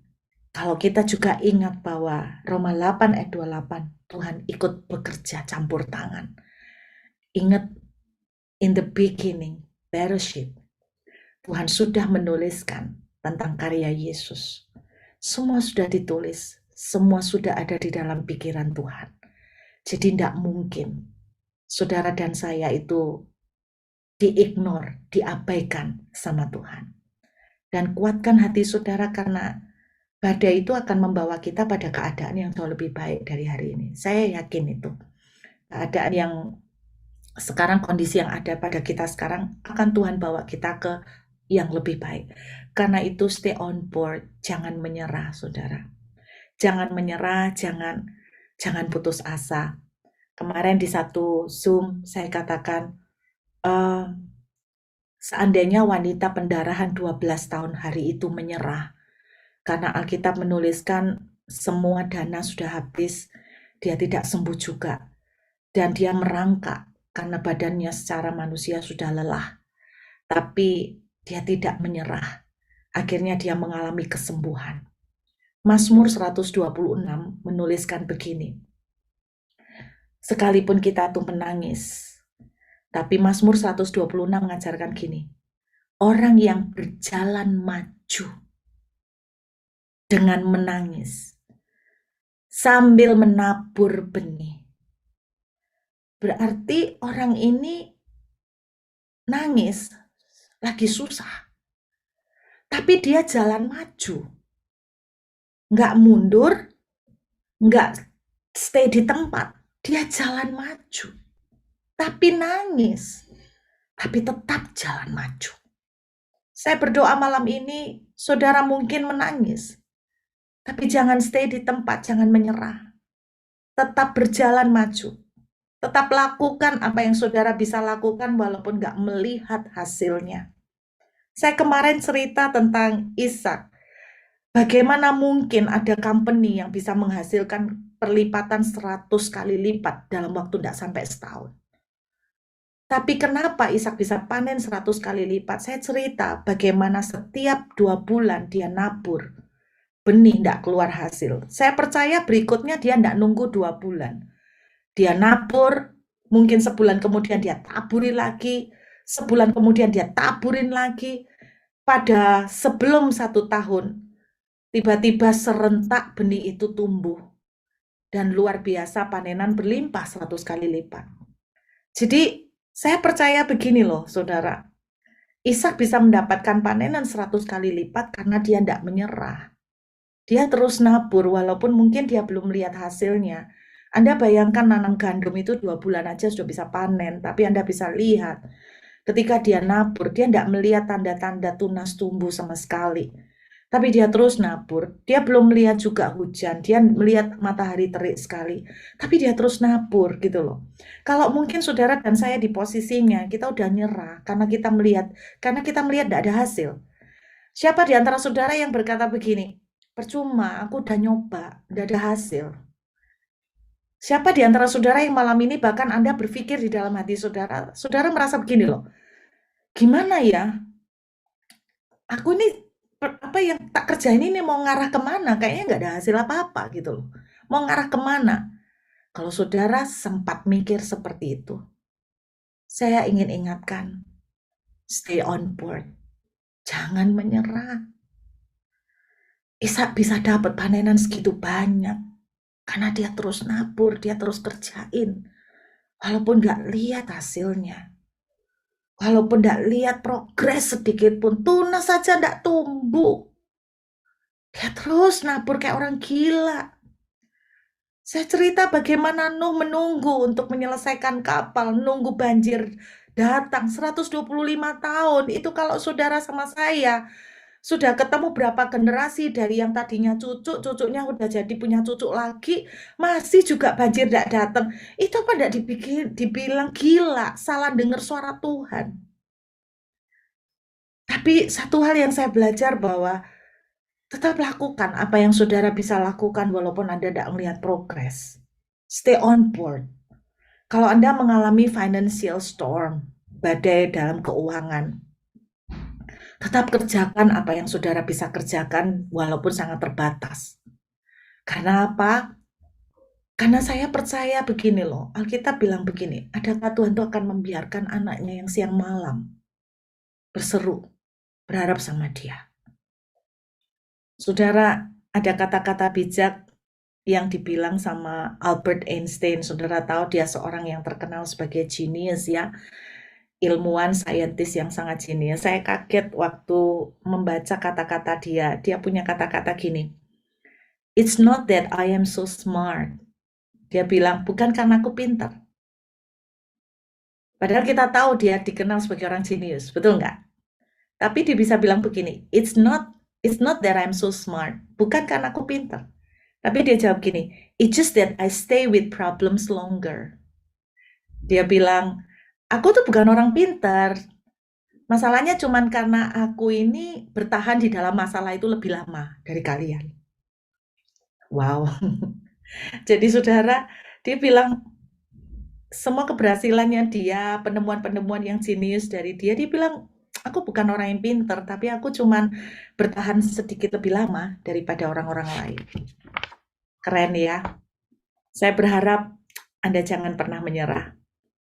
kalau kita juga ingat bahwa Roma 8 ayat 28, Tuhan ikut bekerja campur tangan. Ingat, in the beginning, Bereshit, Tuhan sudah menuliskan tentang karya Yesus. Semua sudah ditulis, semua sudah ada di dalam pikiran Tuhan. Jadi tidak mungkin saudara dan saya itu diignore, diabaikan sama Tuhan. Dan kuatkan hati saudara karena badai itu akan membawa kita pada keadaan yang jauh lebih baik dari hari ini. Saya yakin itu. Keadaan yang sekarang, kondisi yang ada pada kita sekarang, akan Tuhan bawa kita ke yang lebih baik. Karena itu stay on board, jangan menyerah saudara. Jangan menyerah, jangan putus asa. Kemarin di satu Zoom saya katakan, seandainya wanita pendarahan 12 tahun hari itu menyerah, karena Alkitab menuliskan semua dana sudah habis, dia tidak sembuh juga. Dan dia merangkak karena badannya secara manusia sudah lelah. Tapi dia tidak menyerah. Akhirnya dia mengalami kesembuhan. Mazmur 126 menuliskan begini. Sekalipun kita tuh menangis, tapi Mazmur 126 mengajarkan gini. Orang yang berjalan maju dengan menangis sambil menabur benih. Berarti orang ini nangis, lagi susah. Tapi dia jalan maju. Nggak mundur, nggak stay di tempat. Dia jalan maju. Tapi nangis. Tapi tetap jalan maju. Saya berdoa malam ini, saudara mungkin menangis. Tapi jangan stay di tempat, jangan menyerah. Tetap berjalan maju. Tetap lakukan apa yang saudara bisa lakukan walaupun nggak melihat hasilnya. Saya kemarin cerita tentang Ishak. Bagaimana mungkin ada company yang bisa menghasilkan perlipatan 100 kali lipat dalam waktu tidak sampai setahun. Tapi kenapa Ishak bisa panen 100 kali lipat? Saya cerita bagaimana setiap 2 bulan dia nabur. Benih tidak keluar hasil. Saya percaya berikutnya dia tidak nunggu 2 bulan. Dia nabur, mungkin sebulan kemudian dia taburi lagi, sebulan kemudian dia taburin lagi. Pada sebelum 1 tahun, tiba-tiba serentak benih itu tumbuh. Dan luar biasa panenan berlimpah 100 kali lipat. Jadi saya percaya begini loh saudara. Ishak bisa mendapatkan panenan 100 kali lipat karena dia tidak menyerah. Dia terus nabur walaupun mungkin dia belum lihat hasilnya. Anda bayangkan nanam gandum itu 2 bulan aja sudah bisa panen. Tapi Anda bisa lihat ketika dia nabur, dia tidak melihat tanda-tanda tunas tumbuh sama sekali. Tapi dia terus nabur. Dia belum melihat juga hujan. Dia melihat matahari terik sekali. Tapi dia terus nabur gitu loh. Kalau mungkin saudara dan saya di posisinya, kita udah nyerah karena kita melihat tidak ada hasil. Siapa di antara saudara yang berkata begini, percuma, aku udah nyoba, tidak ada hasil. Siapa di antara saudara yang malam ini bahkan Anda berpikir di dalam hati saudara, saudara merasa begini loh, gimana ya, aku ini apa yang tak kerjain ini mau ngarah kemana? Kayaknya nggak ada hasil apa-apa gitu loh. Mau ngarah kemana? Kalau saudara sempat mikir seperti itu, saya ingin ingatkan, stay on board. Jangan menyerah. Ishak bisa dapat panenan segitu banyak. Karena dia terus nabur, dia terus kerjain. Walaupun nggak lihat hasilnya. Walaupun tidak lihat progres sedikit pun, tunas saja tidak tumbuh. Dia terus nabur kayak orang gila. Saya cerita bagaimana Nuh menunggu untuk menyelesaikan kapal, nunggu banjir datang 125 tahun. Itu kalau saudara sama saya sudah ketemu berapa generasi dari yang tadinya cucu, cucunya udah jadi punya cucu lagi, masih juga banjir tidak datang. Itu apa tidak dibilang gila, salah dengar suara Tuhan. Tapi satu hal yang saya belajar bahwa tetap lakukan apa yang saudara bisa lakukan walaupun Anda tidak melihat progres. Stay on board. Kalau Anda mengalami financial storm, badai dalam keuangan, tetap kerjakan apa yang saudara bisa kerjakan walaupun sangat terbatas. Karena apa? Karena saya percaya begini loh, Alkitab bilang begini, adakah Tuhan itu akan membiarkan anaknya yang siang malam berseru, berharap sama dia. Saudara, ada kata-kata bijak yang dibilang sama Albert Einstein. Saudara tahu dia seorang yang terkenal sebagai genius ya. Ilmuwan, saintis yang sangat jenius. Saya kaget waktu membaca kata-kata dia. Dia punya kata-kata gini. It's not that I am so smart. Dia bilang, bukan karena aku pintar. Padahal kita tahu dia dikenal sebagai orang jenius. Betul nggak? Tapi dia bisa bilang begini, It's not that I'm so smart. Bukan karena aku pintar. Tapi dia jawab gini, it's just that I stay with problems longer. Dia bilang, aku tuh bukan orang pintar. Masalahnya cuma karena aku ini bertahan di dalam masalah itu lebih lama dari kalian. Wow. Jadi saudara, dia bilang, semua keberhasilannya dia, penemuan-penemuan yang jenius dari dia bilang, aku bukan orang yang pintar, tapi aku cuma bertahan sedikit lebih lama daripada orang-orang lain. Keren ya. Saya berharap Anda jangan pernah menyerah.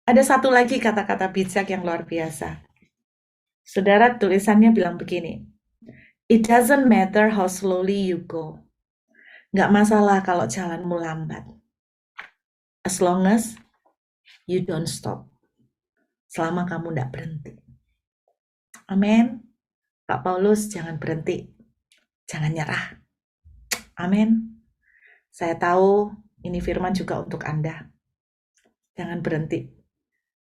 Ada satu lagi kata-kata bijak yang luar biasa. Saudara, tulisannya bilang begini, it doesn't matter how slowly you go. Nggak masalah kalau jalanmu lambat. As long as you don't stop. Selama kamu nggak berhenti. Amin. Kak Paulus, jangan berhenti. Jangan nyerah. Amin. Saya tahu ini firman juga untuk Anda. Jangan berhenti.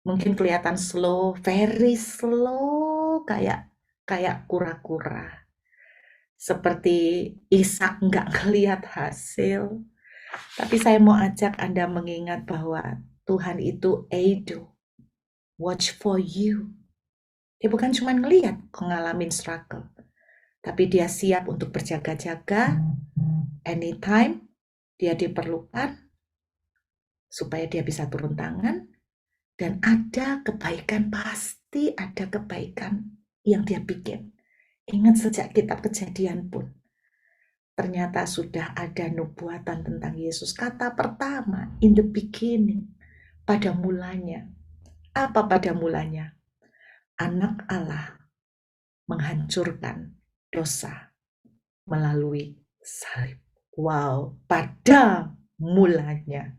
Mungkin kelihatan slow, very slow, kayak kura-kura. Seperti Ishak nggak ngelihat hasil. Tapi saya mau ajak Anda mengingat bahwa Tuhan itu able, watch for you. Dia bukan cuma ngelihat ngalamin struggle, tapi dia siap untuk berjaga-jaga anytime dia diperlukan supaya dia bisa turun tangan. Dan ada kebaikan, pasti ada kebaikan yang dia bikin. Ingat sejak kitab Kejadian pun, ternyata sudah ada nubuatan tentang Yesus. Kata pertama, in the beginning, pada mulanya. Apa pada mulanya? Anak Allah menghancurkan dosa melalui salib. Wow, pada mulanya.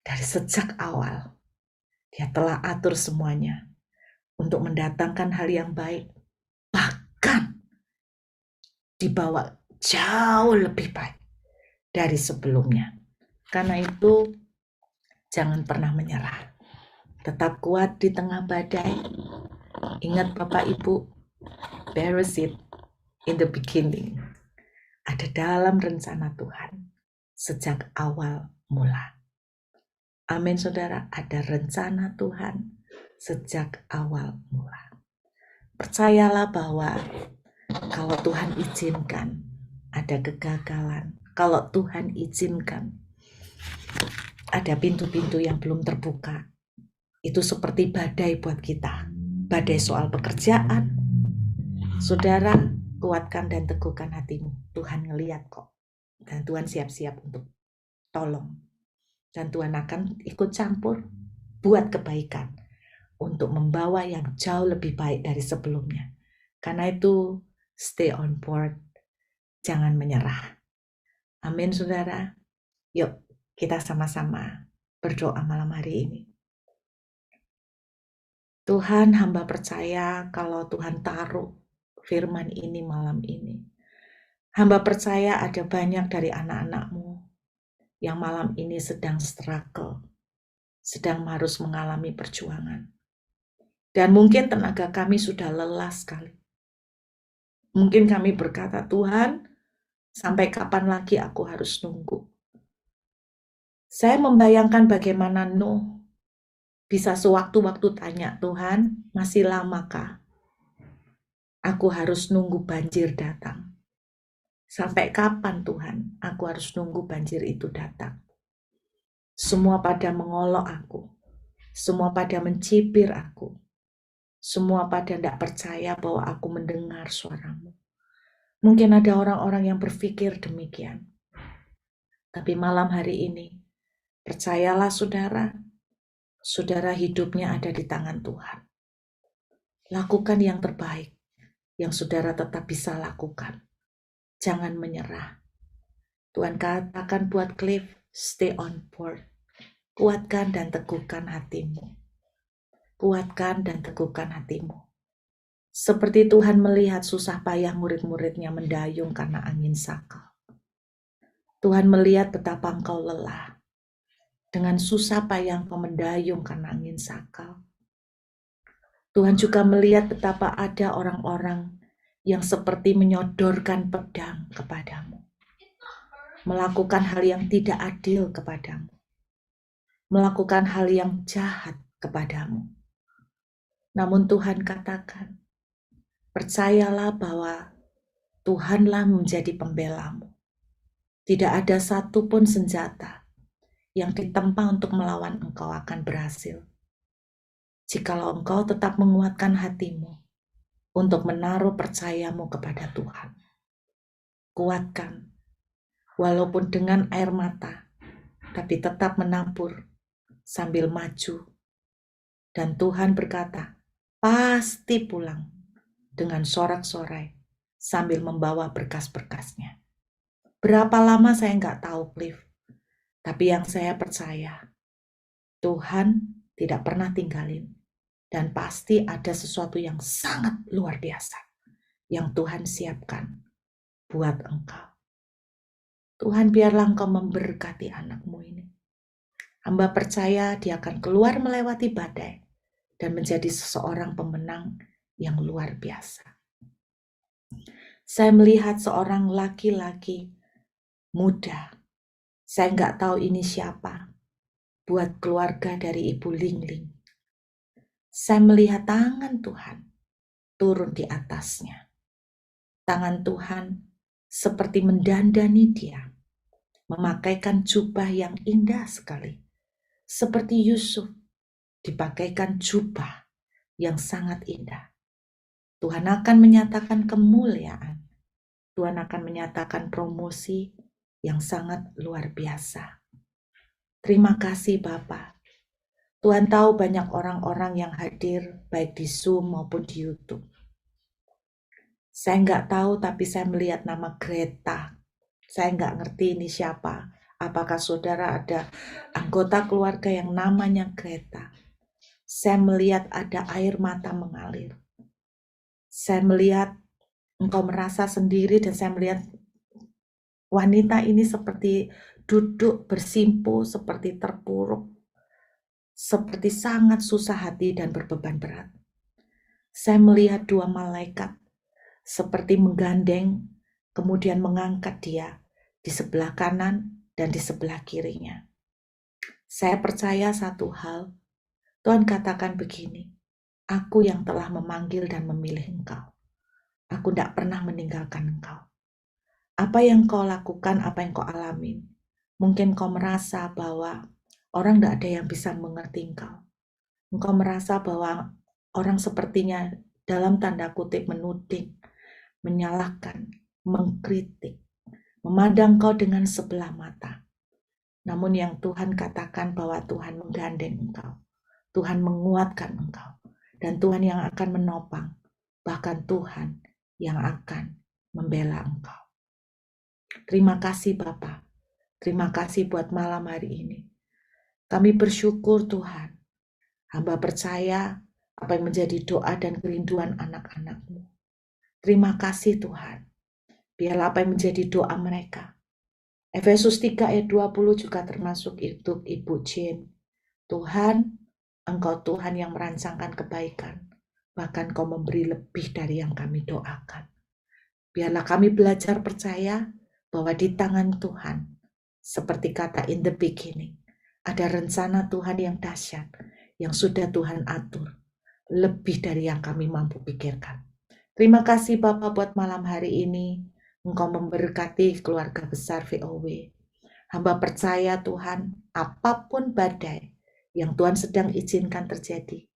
Dari sejak awal, dia telah atur semuanya untuk mendatangkan hal yang baik, bahkan dibawa jauh lebih baik dari sebelumnya. Karena itu, jangan pernah menyerah. Tetap kuat di tengah badai. Ingat Bapak Ibu, bear it in the beginning. Ada dalam rencana Tuhan sejak awal mula. Amin saudara, ada rencana Tuhan sejak awal mula. Percayalah bahwa kalau Tuhan izinkan ada kegagalan, kalau Tuhan izinkan ada pintu-pintu yang belum terbuka, itu seperti badai buat kita. Badai soal pekerjaan. Saudara, kuatkan dan teguhkan hatimu. Tuhan ngeliat kok. Dan Tuhan siap-siap untuk tolong. Dan Tuhan akan ikut campur buat kebaikan untuk membawa yang jauh lebih baik dari sebelumnya. Karena itu, stay on board. Jangan menyerah. Amin, saudara. Yuk, kita sama-sama berdoa malam hari ini. Tuhan, hamba percaya kalau Tuhan taruh firman ini malam ini. Hamba percaya ada banyak dari anak-anak-Mu yang malam ini sedang struggle, sedang harus mengalami perjuangan. Dan mungkin tenaga kami sudah lelah sekali. Mungkin kami berkata, Tuhan, sampai kapan lagi aku harus nunggu? Saya membayangkan bagaimana Nuh bisa sewaktu-waktu tanya, Tuhan, masih lamakah aku harus nunggu banjir datang? Sampai kapan Tuhan aku harus nunggu banjir itu datang? Semua pada mengolok aku. Semua pada mencibir aku. Semua pada tidak percaya bahwa aku mendengar suaramu. Mungkin ada orang-orang yang berpikir demikian. Tapi malam hari ini, percayalah saudara, saudara hidupnya ada di tangan Tuhan. Lakukan yang terbaik, yang saudara tetap bisa lakukan. Jangan menyerah. Tuhan katakan buat Cliff, stay on board. Kuatkan dan teguhkan hatimu. Kuatkan dan teguhkan hatimu. Seperti Tuhan melihat susah payah murid-muridnya mendayung karena angin sakal. Tuhan melihat betapa engkau lelah. Dengan susah payah engkau mendayung karena angin sakal. Tuhan juga melihat betapa ada orang-orang yang seperti menyodorkan pedang kepadamu. Melakukan hal yang tidak adil kepadamu. Melakukan hal yang jahat kepadamu. Namun Tuhan katakan, percayalah bahwa Tuhanlah menjadi pembelamu. Tidak ada satupun senjata yang ditempa untuk melawan engkau akan berhasil. Jikalau engkau tetap menguatkan hatimu untuk menaruh percayamu kepada Tuhan. Kuatkan, walaupun dengan air mata, tapi tetap menabur sambil maju. Dan Tuhan berkata, pasti pulang dengan sorak-sorai sambil membawa berkas-berkasnya. Berapa lama saya nggak tahu, Cliff. Tapi yang saya percaya, Tuhan tidak pernah tinggalin Dan pasti ada sesuatu yang sangat luar biasa yang Tuhan siapkan buat engkau. Tuhan, biarlah engkau memberkati anakmu ini. Hamba percaya dia akan keluar melewati badai dan menjadi seseorang pemenang yang luar biasa. Saya melihat seorang laki-laki muda. Saya nggak tahu ini siapa. Buat keluarga dari Ibu Lingling. Saya melihat tangan Tuhan turun di atasnya. Tangan Tuhan seperti mendandani dia. Memakaikan jubah yang indah sekali. Seperti Yusuf dipakaikan jubah yang sangat indah. Tuhan akan menyatakan kemuliaan. Tuhan akan menyatakan promosi yang sangat luar biasa. Terima kasih Bapa. Tuhan tahu banyak orang-orang yang hadir baik di Zoom maupun di YouTube. Saya nggak tahu tapi saya melihat nama Greta. Saya nggak ngerti ini siapa. Apakah saudara ada anggota keluarga yang namanya Greta? Saya melihat ada air mata mengalir. Saya melihat engkau merasa sendiri dan saya melihat wanita ini seperti duduk bersimpu, seperti terpuruk, seperti sangat susah hati dan berbeban berat. Saya melihat dua malaikat seperti menggandeng, kemudian mengangkat dia di sebelah kanan dan di sebelah kirinya. Saya percaya satu hal, Tuhan katakan begini, aku yang telah memanggil dan memilih engkau. Aku tidak pernah meninggalkan engkau. Apa yang kau lakukan, apa yang kau alamin, mungkin kau merasa bahwa orang tidak ada yang bisa mengerti engkau. Engkau merasa bahwa orang sepertinya dalam tanda kutip menuding, menyalahkan, mengkritik, memandang kau dengan sebelah mata. Namun yang Tuhan katakan bahwa Tuhan menggandeng engkau, Tuhan menguatkan engkau, dan Tuhan yang akan menopang, bahkan Tuhan yang akan membela engkau. Terima kasih Bapa, terima kasih buat malam hari ini. Kami bersyukur Tuhan, hamba percaya apa yang menjadi doa dan kerinduan anak-anak-Mu. Terima kasih Tuhan, biarlah apa yang menjadi doa mereka. Efesus 3 ayat 20 juga termasuk itu Ibu Jane. Tuhan, Engkau Tuhan yang merancangkan kebaikan, bahkan Kau memberi lebih dari yang kami doakan. Biarlah kami belajar percaya bahwa di tangan Tuhan, seperti kata in the beginning, ada rencana Tuhan yang dahsyat, yang sudah Tuhan atur, lebih dari yang kami mampu pikirkan. Terima kasih Bapak buat malam hari ini, Engkau memberkati keluarga besar VOW. Hamba percaya Tuhan, apapun badai yang Tuhan sedang izinkan terjadi,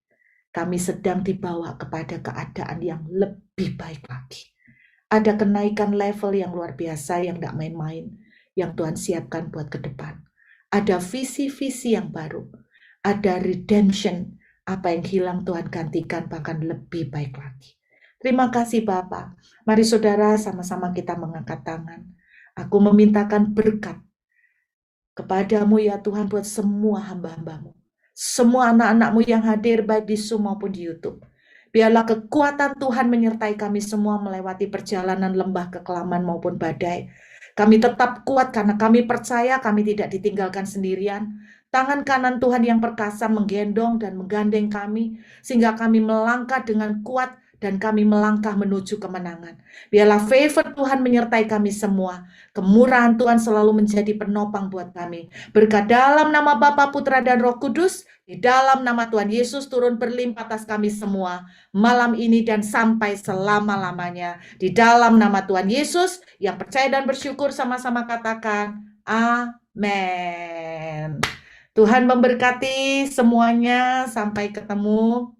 kami sedang dibawa kepada keadaan yang lebih baik lagi. Ada kenaikan level yang luar biasa yang tidak main-main yang Tuhan siapkan buat ke depan. Ada visi-visi yang baru. Ada redemption. Apa yang hilang Tuhan gantikan bahkan lebih baik lagi. Terima kasih Bapak. Mari saudara sama-sama kita mengangkat tangan. Aku memintakan berkat kepadamu ya Tuhan buat semua hamba-hambamu. Semua anak-anakmu yang hadir baik di Zoom maupun di YouTube. Biarlah kekuatan Tuhan menyertai kami semua melewati perjalanan lembah kekelaman maupun badai. Kami tetap kuat karena kami percaya kami tidak ditinggalkan sendirian. Tangan kanan Tuhan yang perkasa menggendong dan menggandeng kami, sehingga kami melangkah dengan kuat dan kami melangkah menuju kemenangan. Biarlah favor Tuhan menyertai kami semua. Kemurahan Tuhan selalu menjadi penopang buat kami. Berkat dalam nama Bapa, Putra, dan Roh Kudus, di dalam nama Tuhan Yesus turun berlimpah atas kami semua malam ini dan sampai selama-lamanya. Di dalam nama Tuhan Yesus, yang percaya dan bersyukur sama-sama katakan, amin. Tuhan memberkati semuanya, sampai ketemu